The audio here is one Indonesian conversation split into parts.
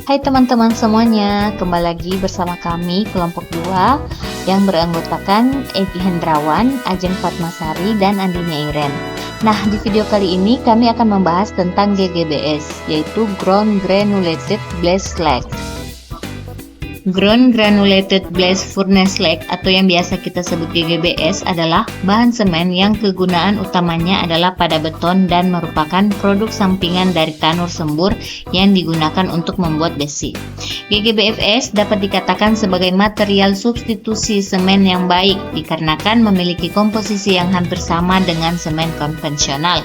Hai teman-teman semuanya, kembali lagi bersama kami kelompok 2 yang beranggotakan Egi Hendrawan, Ajeng Fatmasari, dan Andinya Iren. Nah, di video kali ini kami akan membahas tentang GGBS, yaitu Ground Granulated Blast Slag. Ground Granulated Blast Furnace Slag atau yang biasa kita sebut GGBS adalah bahan semen yang kegunaan utamanya adalah pada beton dan merupakan produk sampingan dari tanur sembur yang digunakan untuk membuat besi. GGBFS dapat dikatakan sebagai material substitusi semen yang baik dikarenakan memiliki komposisi yang hampir sama dengan semen konvensional,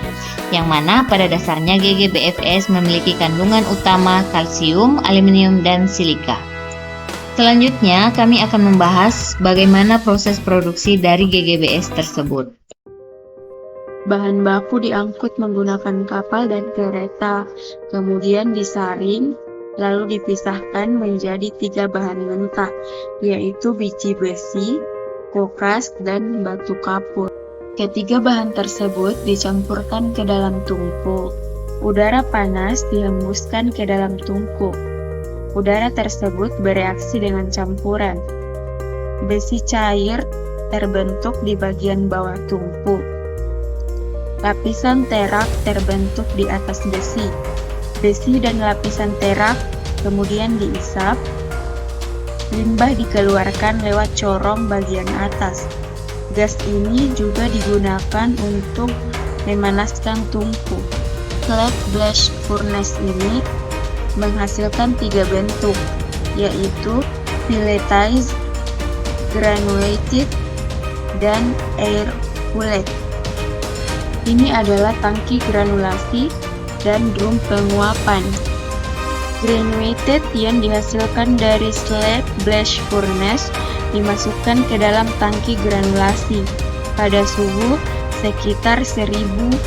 yang mana pada dasarnya GGBFS memiliki kandungan utama kalsium, aluminium, dan silika. Selanjutnya, kami akan membahas bagaimana proses produksi dari GGBS tersebut. Bahan baku diangkut menggunakan kapal dan kereta, kemudian disaring, lalu dipisahkan menjadi 3 bahan mentah, yaitu biji besi, kokas, dan batu kapur. Ketiga bahan tersebut dicampurkan ke dalam tungku. Udara panas dihembuskan ke dalam tungku. Udara tersebut bereaksi dengan campuran. Besi cair terbentuk di bagian bawah tungku. Lapisan terak terbentuk di atas besi. Besi dan lapisan terak kemudian diisap. Limbah dikeluarkan lewat corong bagian atas. Gas ini juga digunakan untuk memanaskan tungku. Slag blast furnace ini menghasilkan 3 bentuk, yaitu pelletized, granulated, dan air cooled. Ini adalah tangki granulasi dan drum penguapan. Granulated yang dihasilkan dari slag blast furnace dimasukkan ke dalam tangki granulasi pada suhu sekitar 1500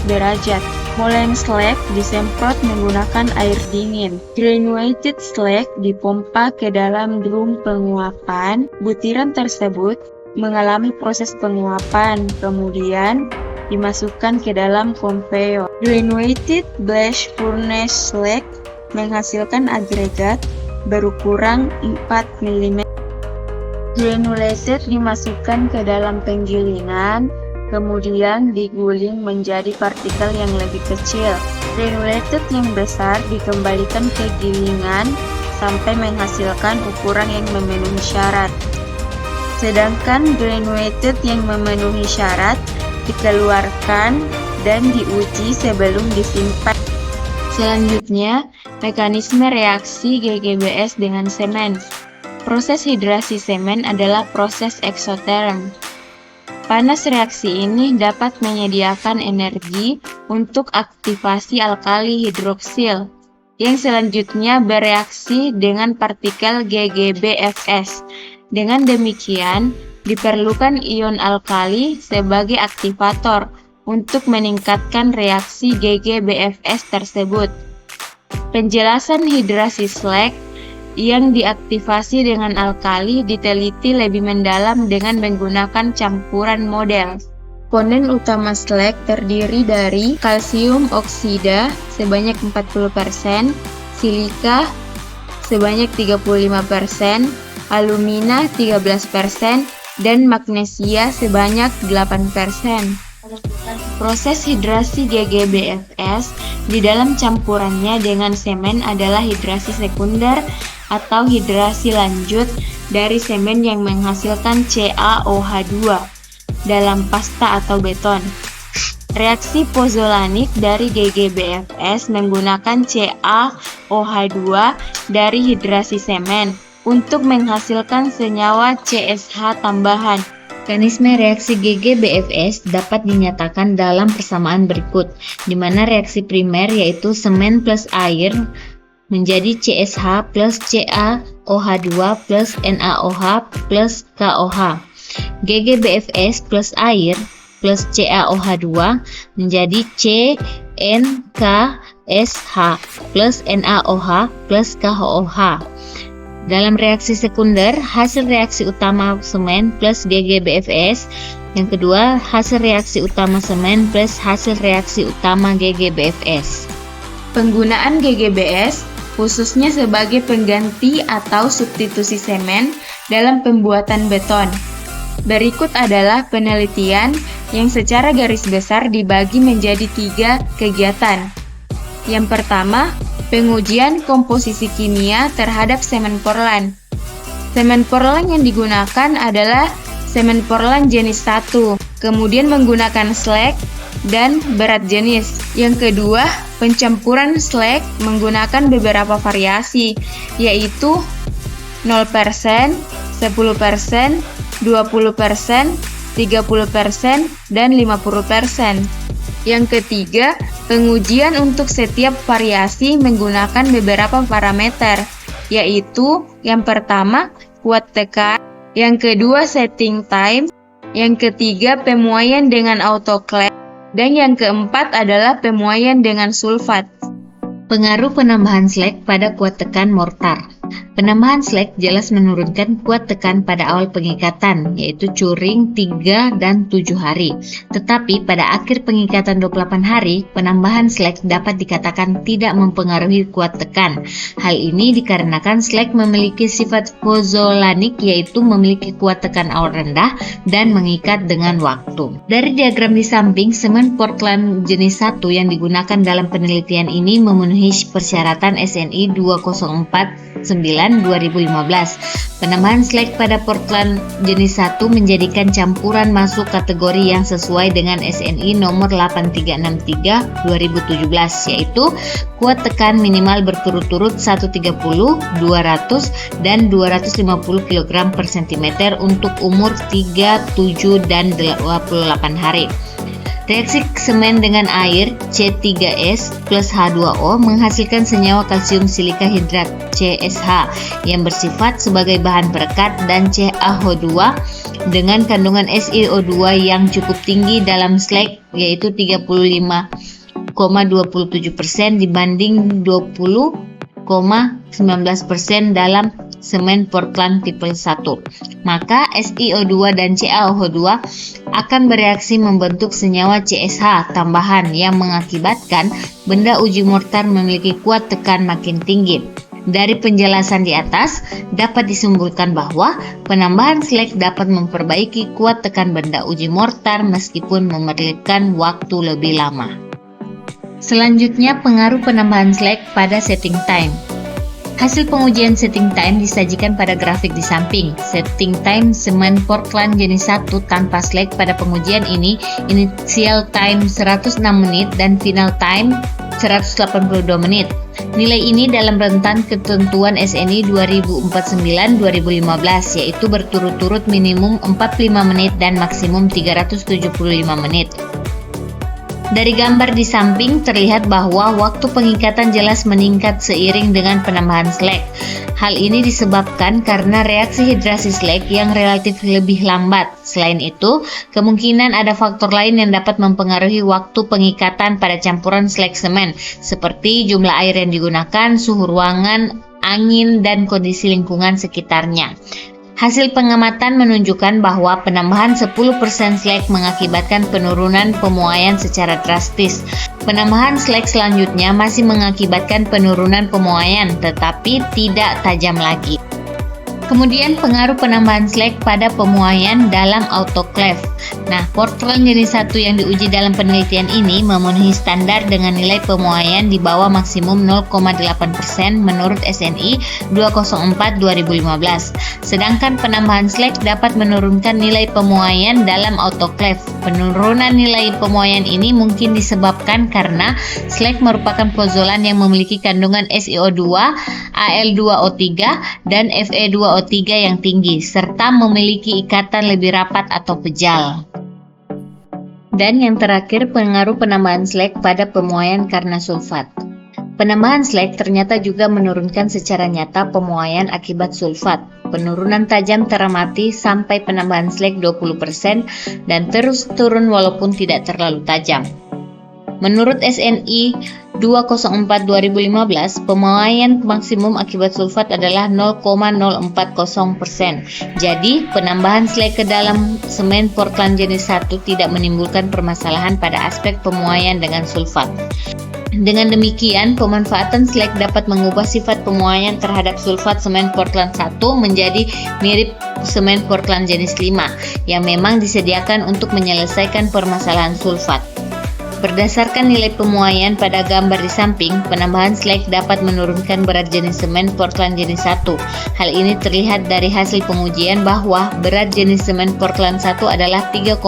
derajat. Molten slag disemprot menggunakan air dingin. Granulated slag dipompa ke dalam drum penguapan. Butiran tersebut mengalami proses penguapan, kemudian dimasukkan ke dalam konveyor. Granulated blast furnace slag menghasilkan agregat berukuran 4 mm. Granulated dimasukkan ke dalam penggilingan, kemudian diguling menjadi partikel yang lebih kecil. Granulated yang besar dikembalikan ke gilingan sampai menghasilkan ukuran yang memenuhi syarat. Sedangkan granulated yang memenuhi syarat dikeluarkan dan diuji sebelum disimpan. Selanjutnya, mekanisme reaksi GGBS dengan semen. Proses hidrasi semen adalah proses eksoterm. Panas reaksi ini dapat menyediakan energi untuk aktivasi alkali hidroksil yang selanjutnya bereaksi dengan partikel GGBFS. Dengan demikian, diperlukan ion alkali sebagai aktivator untuk meningkatkan reaksi GGBFS tersebut. Penjelasan hidrasi slag yang diaktifasi dengan alkali diteliti lebih mendalam dengan menggunakan campuran model. Komponen utama slag terdiri dari kalsium oksida sebanyak 40%, silika sebanyak 35%, alumina 13%, dan magnesia sebanyak 8%. Proses hidrasi GGBFS di dalam campurannya dengan semen adalah hidrasi sekunder atau hidrasi lanjut dari semen yang menghasilkan CaOH2 dalam pasta atau beton. Reaksi pozolanik dari GGBFS menggunakan CaOH2 dari hidrasi semen untuk menghasilkan senyawa CSH tambahan. Mekanisme reaksi GGBFS dapat dinyatakan dalam persamaan berikut, di mana reaksi primer yaitu semen plus air menjadi CSH plus CaOH2 plus NaOH plus KOH. GGBFS plus air plus CaOH2 menjadi CnKSH plus NaOH plus KOH. Dalam reaksi sekunder, hasil reaksi utama semen plus GGBFS. Yang kedua, hasil reaksi utama semen plus hasil reaksi utama GGBFS. Penggunaan GGBS khususnya sebagai pengganti atau substitusi semen dalam pembuatan beton. Berikut adalah penelitian yang secara garis besar dibagi menjadi 3 kegiatan. Yang pertama, pengujian komposisi kimia terhadap semen Portland. Semen Portland yang digunakan adalah semen Portland jenis 1, kemudian menggunakan slag dan berat jenis. Yang kedua, pencampuran slag menggunakan beberapa variasi, yaitu 0%, 10%, 20%, 30%, dan 50%. Yang ketiga, pengujian untuk setiap variasi menggunakan beberapa parameter, yaitu yang pertama, kuat tekan, yang kedua, setting time, yang ketiga, pemuaian dengan autoclave, dan yang keempat adalah pemuaian dengan sulfat. Pengaruh penambahan slag pada kuat tekan mortar. Penambahan slag jelas menurunkan kuat tekan pada awal pengikatan, yaitu curing 3 dan 7 hari. Tetapi pada akhir pengikatan 28 hari, penambahan slag dapat dikatakan tidak mempengaruhi kuat tekan. Hal ini dikarenakan slag memiliki sifat pozolanik, yaitu memiliki kuat tekan awal rendah dan mengikat dengan waktu. Dari diagram di samping, semen Portland jenis 1 yang digunakan dalam penelitian ini memenuhi persyaratan SNI 204/9/2015. Penambahan slag pada Portland jenis 1 menjadikan campuran masuk kategori yang sesuai dengan SNI nomor 8363/2017, yaitu kuat tekan minimal berturut-turut 130, 200, dan 250 kg per cm untuk umur 3, 7, dan 28 hari. Reaksi semen dengan air C3S plus H2O menghasilkan senyawa kalsium silika hidrat CSH yang bersifat sebagai bahan perekat dan CaO2 dengan kandungan SiO2 yang cukup tinggi dalam slag, yaitu 35,27% dibanding 20,19% dalam semen Portland tipe 1. Maka SiO2 dan CaO2 akan bereaksi membentuk senyawa CSH tambahan yang mengakibatkan benda uji mortar memiliki kuat tekan makin tinggi. Dari penjelasan di atas, dapat disimpulkan bahwa penambahan slag dapat memperbaiki kuat tekan benda uji mortar meskipun memerlukan waktu lebih lama. Selanjutnya, pengaruh penambahan slag pada setting time. Hasil pengujian setting time disajikan pada grafik di samping. Setting time semen Portland jenis 1 tanpa slag pada pengujian ini, initial time 106 menit dan final time 182 menit. Nilai ini dalam rentan ketentuan SNI 2049-2015, yaitu berturut-turut minimum 45 menit dan maksimum 375 menit. Dari gambar di samping terlihat bahwa waktu pengikatan jelas meningkat seiring dengan penambahan slag. Hal ini disebabkan karena reaksi hidrasi slag yang relatif lebih lambat. Selain itu, kemungkinan ada faktor lain yang dapat mempengaruhi waktu pengikatan pada campuran slag semen, seperti jumlah air yang digunakan, suhu ruangan, angin, dan kondisi lingkungan sekitarnya. Hasil pengamatan menunjukkan bahwa penambahan 10% slag mengakibatkan penurunan pemuaian secara drastis. Penambahan slag selanjutnya masih mengakibatkan penurunan pemuaian, tetapi tidak tajam lagi. Kemudian pengaruh penambahan slag pada pemuaian dalam autoclave. Nah, Portland jenis 1 yang diuji dalam penelitian ini memenuhi standar dengan nilai pemuaian di bawah maksimum 0,8% menurut SNI 204/2015. Sedangkan penambahan slag dapat menurunkan nilai pemuaian dalam autoclave. Penurunan nilai pemuaian ini mungkin disebabkan karena slag merupakan pozolan yang memiliki kandungan SiO2, Al2O3, dan Fe2O3 yang tinggi, serta memiliki ikatan lebih rapat atau pejal. Dan yang terakhir, pengaruh penambahan slag pada pemuaian karena sulfat. Penambahan slag ternyata juga menurunkan secara nyata pemuaian akibat sulfat. Penurunan tajam teramati sampai penambahan slag 20% dan terus turun walaupun tidak terlalu tajam. Menurut SNI 204/2015, pemuaian maksimum akibat sulfat adalah 0,040%. Jadi, penambahan slag ke dalam semen Portland jenis 1 tidak menimbulkan permasalahan pada aspek pemuaian dengan sulfat. Dengan demikian, pemanfaatan slag dapat mengubah sifat pemuaian terhadap sulfat semen Portland 1 menjadi mirip semen Portland jenis 5 yang memang disediakan untuk menyelesaikan permasalahan sulfat. Berdasarkan nilai pemuaian pada gambar di samping, penambahan slag dapat menurunkan berat jenis semen Portland jenis 1. Hal ini terlihat dari hasil pengujian bahwa berat jenis semen Portland 1 adalah 3,057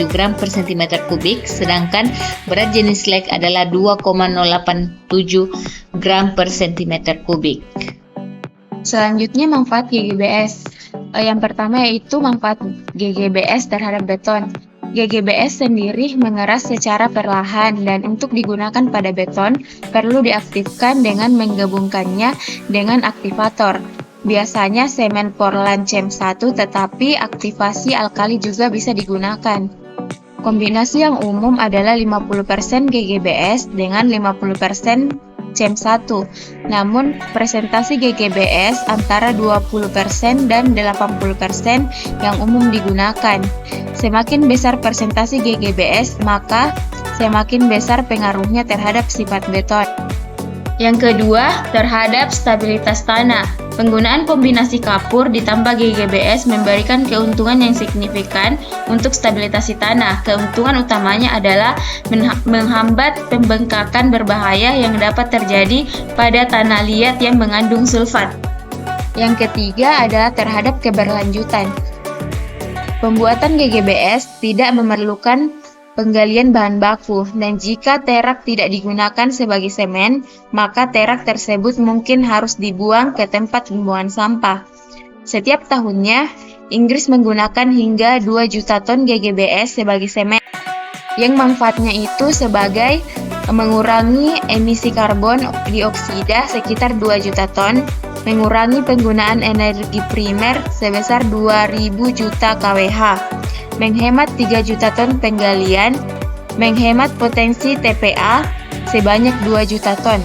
gram per cm kubik, sedangkan berat jenis slag adalah 2,087 gram per cm kubik. Selanjutnya manfaat GGBS. Yang pertama yaitu manfaat GGBS terhadap beton. GGBS sendiri mengeras secara perlahan dan untuk digunakan pada beton perlu diaktifkan dengan menggabungkannya dengan aktivator. Biasanya semen Portland CEM 1 tetapi aktivasi alkali juga bisa digunakan. Kombinasi yang umum adalah 50% GGBS dengan 50% CEM 1. Namun, presentasi GGBS antara 20% dan 80% yang umum digunakan. Semakin besar presentasi GGBS, maka semakin besar pengaruhnya terhadap sifat beton. Yang kedua, terhadap stabilitas tanah. Penggunaan kombinasi kapur ditambah GGBS memberikan keuntungan yang signifikan untuk stabilitas tanah. Keuntungan utamanya adalah menghambat pembengkakan berbahaya yang dapat terjadi pada tanah liat yang mengandung sulfat. Yang ketiga adalah terhadap keberlanjutan. Pembuatan GGBS tidak memerlukan penggalian bahan baku, dan jika terak tidak digunakan sebagai semen, maka terak tersebut mungkin harus dibuang ke tempat pembuangan sampah. Setiap tahunnya, Inggris menggunakan hingga 2 juta ton GGBS sebagai semen, yang manfaatnya itu sebagai mengurangi emisi karbon dioksida sekitar 2 juta ton, mengurangi penggunaan energi primer sebesar 2.000 juta kWh, menghemat 3 juta ton penggalian, menghemat potensi TPA sebanyak 2 juta ton.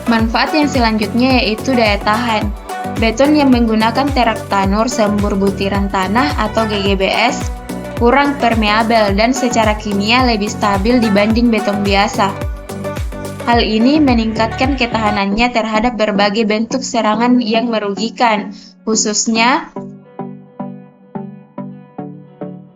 Manfaat yang selanjutnya yaitu daya tahan. Beton yang menggunakan terak tanur sembur butiran tanah atau GGBS kurang permeabel dan secara kimia lebih stabil dibanding beton biasa. Hal ini meningkatkan ketahanannya terhadap berbagai bentuk serangan yang merugikan, khususnya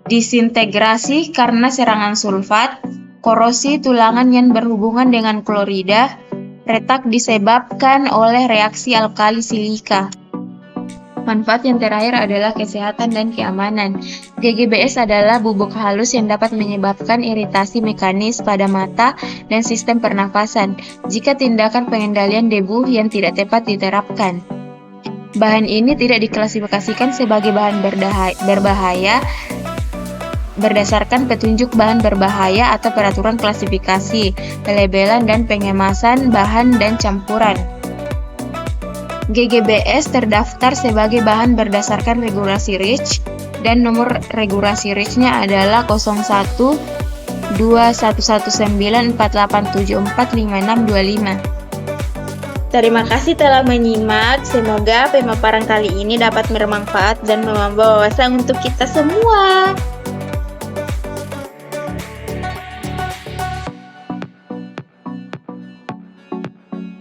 disintegrasi karena serangan sulfat, korosi tulangan yang berhubungan dengan klorida, retak disebabkan oleh reaksi alkali silika. Manfaat yang terakhir adalah kesehatan dan keamanan. GGBS adalah bubuk halus yang dapat menyebabkan iritasi mekanis pada mata dan sistem pernafasan jika tindakan pengendalian debu yang tidak tepat diterapkan. Bahan ini tidak diklasifikasikan sebagai bahan berbahaya berdasarkan petunjuk bahan berbahaya atau peraturan klasifikasi, pelabelan dan pengemasan bahan dan campuran. GGBS terdaftar sebagai bahan berdasarkan regulasi REACH dan nomor regulasi REACH-nya adalah 01211948745625. Terima kasih telah menyimak. Semoga pemaparan kali ini dapat bermanfaat dan membawa wawasan untuk kita semua.